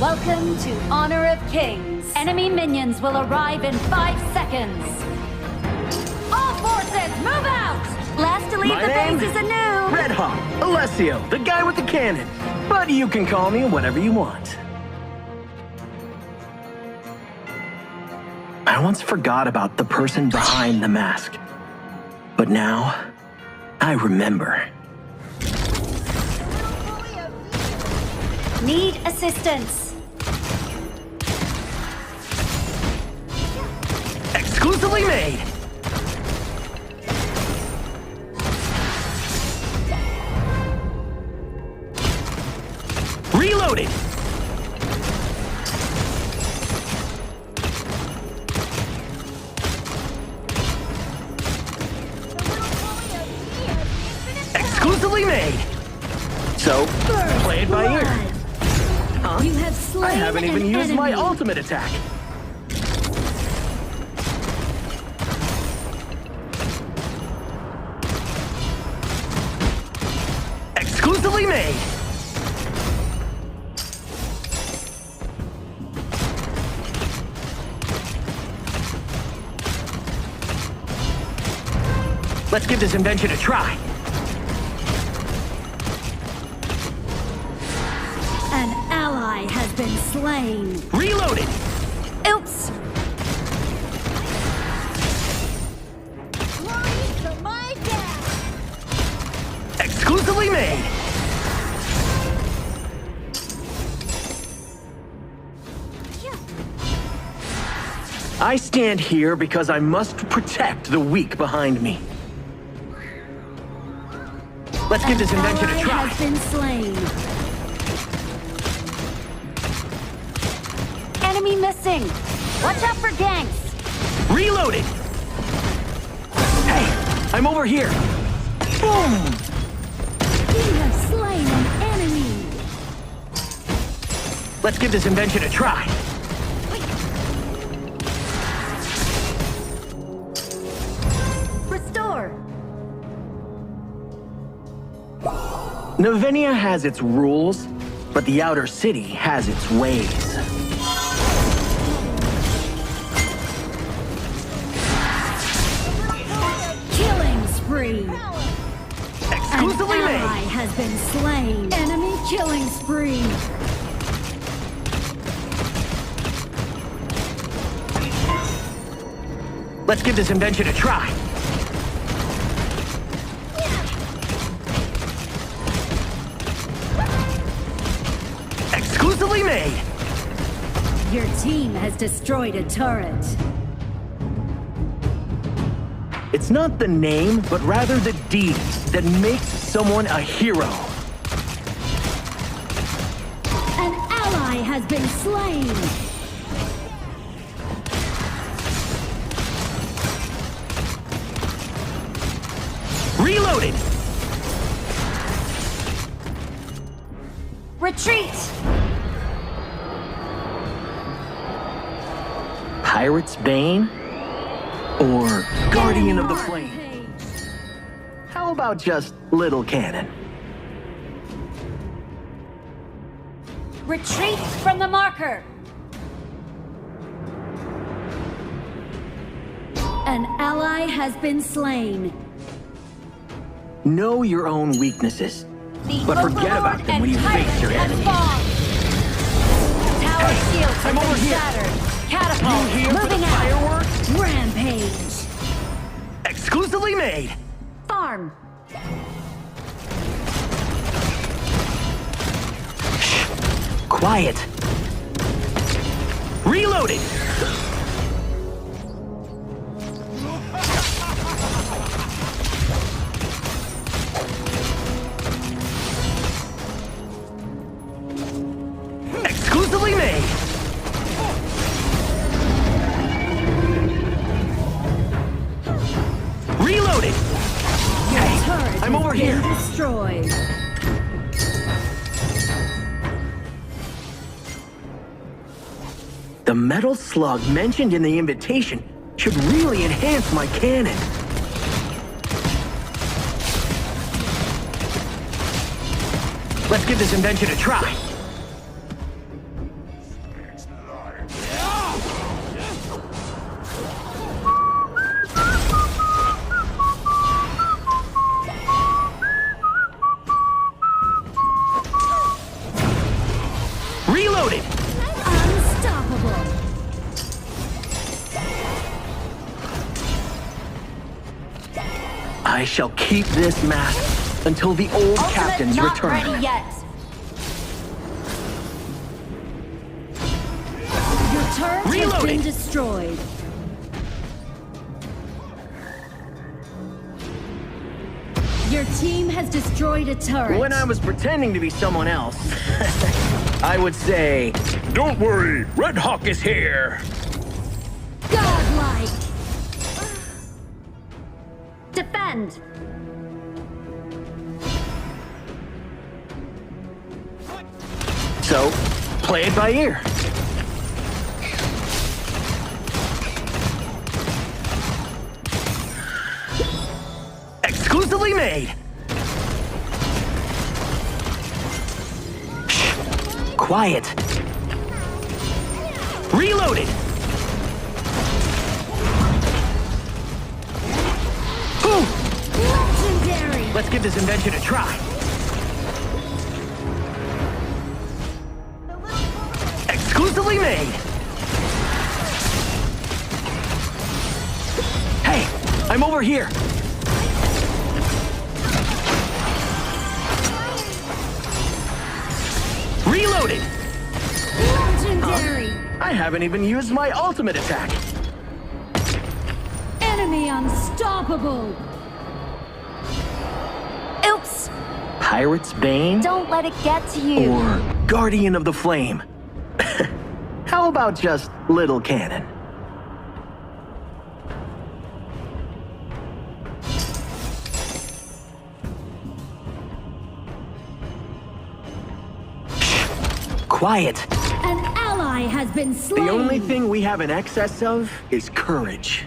Welcome to Honor of Kings. Enemy minions will arrive in 5 seconds. All forces, move out! Last to leave My the name? base is a noob. Red Hawk, Alessio, the guy with the cannon. But you can call me whatever you want. I once forgot about the person behind the mask. But now, I remember. Need assistance. Exclusively made! Reloaded! Exclusively made! So, play it by ear. Huh? You have slain I haven't even an used my enemy. ultimate attack. Exclusively made! Let's give this invention a try. An ally has been slain. Reloaded! Oops. Exclusively made! I stand here because I must protect the weak behind me. Let's give this invention a try. Has been slain. Enemy missing. Watch out for ganks. Reloaded! Hey, I'm over here. Boom! You have slain an enemy. Let's give this invention a try. Restore. Novenia has its rules, but the outer city has its ways. Killing spree. Exclusively An made! ally has been slain. Enemy killing spree. Let's give this invention a try. Exclusively made! Your team has destroyed a turret. It's not the name, but rather the deed that makes someone a hero. An ally has been slain. Reloaded! Retreat. Pirate's Bane? Or Guardian of the Flame? How about just Little Cannon? Retreat from the marker. An ally has been slain. Know your own weaknesses, but forget about them when you face your enemy. Tower Hey, shields have I'm over been here. shattered. Catapult You here for the moving out. fireworks? Rampage. Exclusively made! Farm. Quiet! Reloaded! Exclusively made! Reloaded! Hey, Turret I'm has over been here. destroyed. The metal slug mentioned in the invitation should really enhance my cannon. Let's give this invention a try. Reloaded! Unstoppable. I shall keep this mask until the old captains not return. ready yet. Your turret has Reloading. been destroyed. Your team has destroyed a turret. When I was pretending to be someone else, I would say, "Don't worry, Red Hawk is here." Godlike. Defend. So, play it by ear. Exclusively made. Shh. Quiet. Reloaded. Ooh. Legendary. Let's give this invention a try. Exclusively made. Hey, I'm over here. Reloaded. Legendary. I haven't even used my ultimate attack. Enemy unstoppable. Oops. Pirate's Bane Don't let it get to you. or Guardian of the Flame? How about just Little Cannon? Quiet. An ally has been slain. The only thing we have in excess of is courage.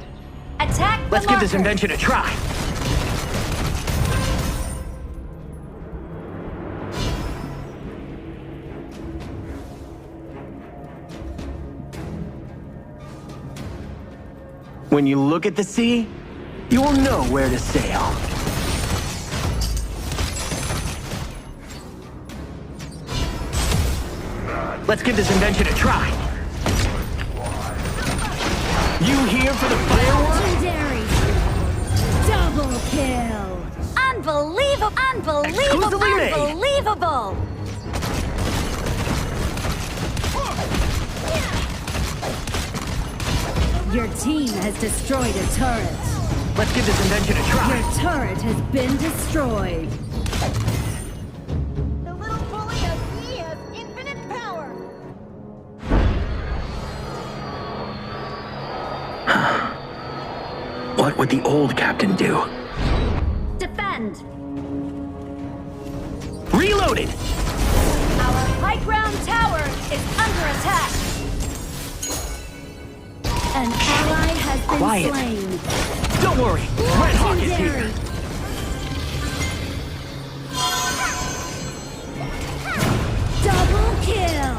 Attack the Let's give this marker. invention a try. When you look at the sea, you'll know where to sail. Let's give this invention a try. You here for the fireworks? Legendary. Double kill. Unbelievable. Unbelievable. Exclusively made. Unbelievable. Your team has destroyed a turret. Let's give this invention a try. Your turret has been destroyed. The little bully of E has infinite power. What would the old captain do? Defend. Reloaded! Our high ground tower is under attack. An ally has been Quiet. slain. Don't worry, Red Hawk is Legendary. here. Double kill.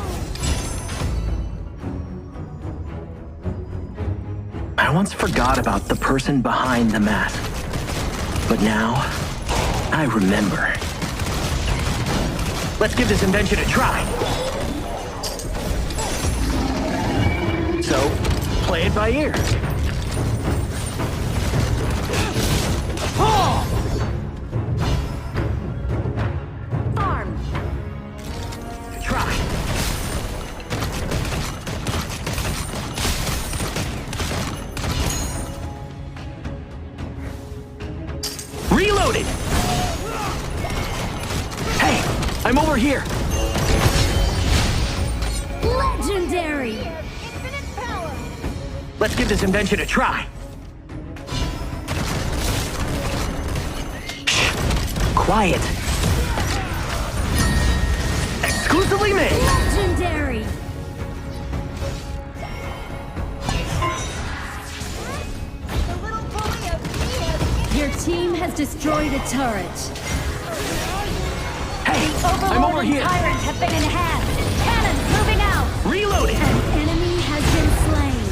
I once forgot about the person behind the mask. But now, I remember. Let's give this invention a try. So, play it by ear. Farm. Try. Reloaded! Hey, I'm over here. Legendary. Infinite power. Let's give this invention a try. Quiet. Exclusively made. Legendary. The little bully of E has Your team has destroyed a turret. Hey, I'm over here. Tyrants have been enhanced. Cannons moving out. Reloading. An enemy has been slain.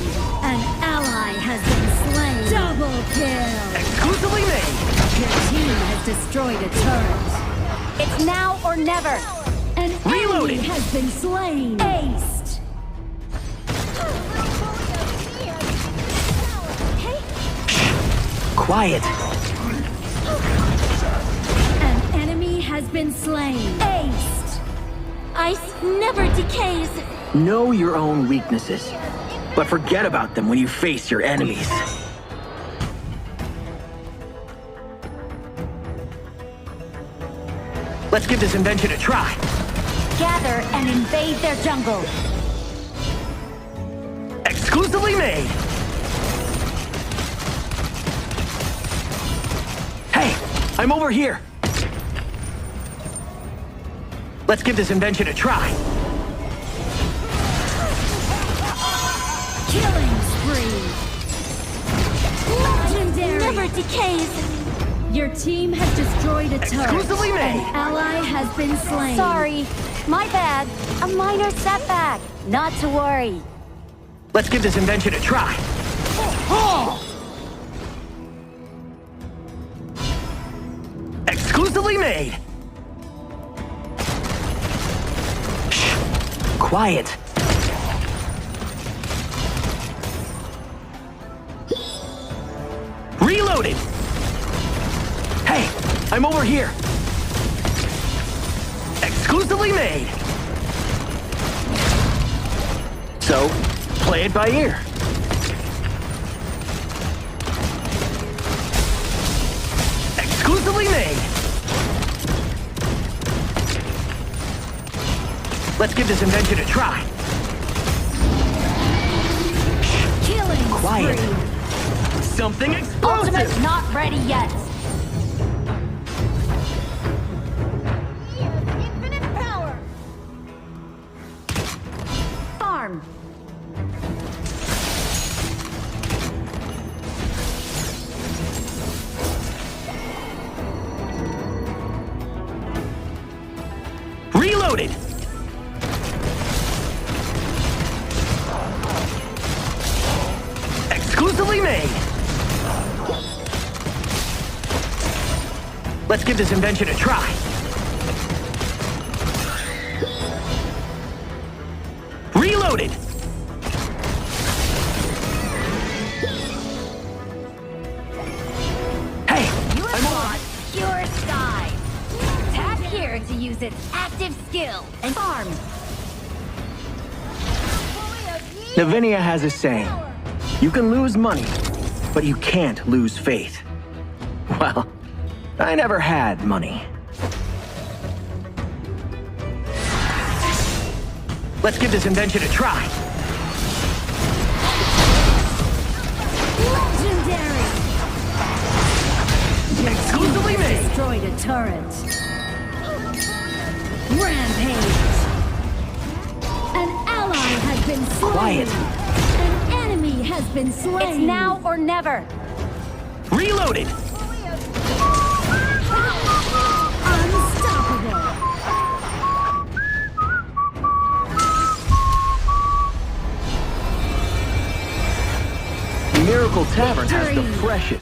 An ally has been slain. Double kill. Exclusively made. Your team has destroyed a turret. It's now or never. An Reloading. Reloading. has been slain. Aced. Quiet. An enemy has been slain. Aced. Ice never decays. Know your own weaknesses, but forget about them when you face your enemies. Let's give this invention a try. Gather and invade their jungle. Exclusively made. Hey, I'm over here. Let's give this invention a try. Killing spree. Legendary. Never decays. Your team has destroyed a turret. Exclusively made. An ally has been slain. Sorry, my bad. A minor setback. Not to worry. Let's give this invention a try. Exclusively made. Shh. Quiet. Reloading. Hey, I'm over here. Exclusively made. So, play it by ear. Exclusively made. Let's give this invention a try. Killing Quiet. spree. Something Ultimate's explosive. not ready yet. Infinite power. Farm. Reloaded. Exclusively made. Let's give this invention a try. Reloaded. Hey, You have I'm over. bought Pure Sky. Tap here to use its active skill and farm. Lavinia has a saying. You can lose money, but you can't lose faith. Well, I never had money. Let's give this invention a try. Legendary. Exclusively made. Destroyed a turret. Rampage. An ally has been slain. Quiet. An enemy has been slain. It's now or never. Reloaded. Unstoppable. Miracle Tavern has the Victory. freshest.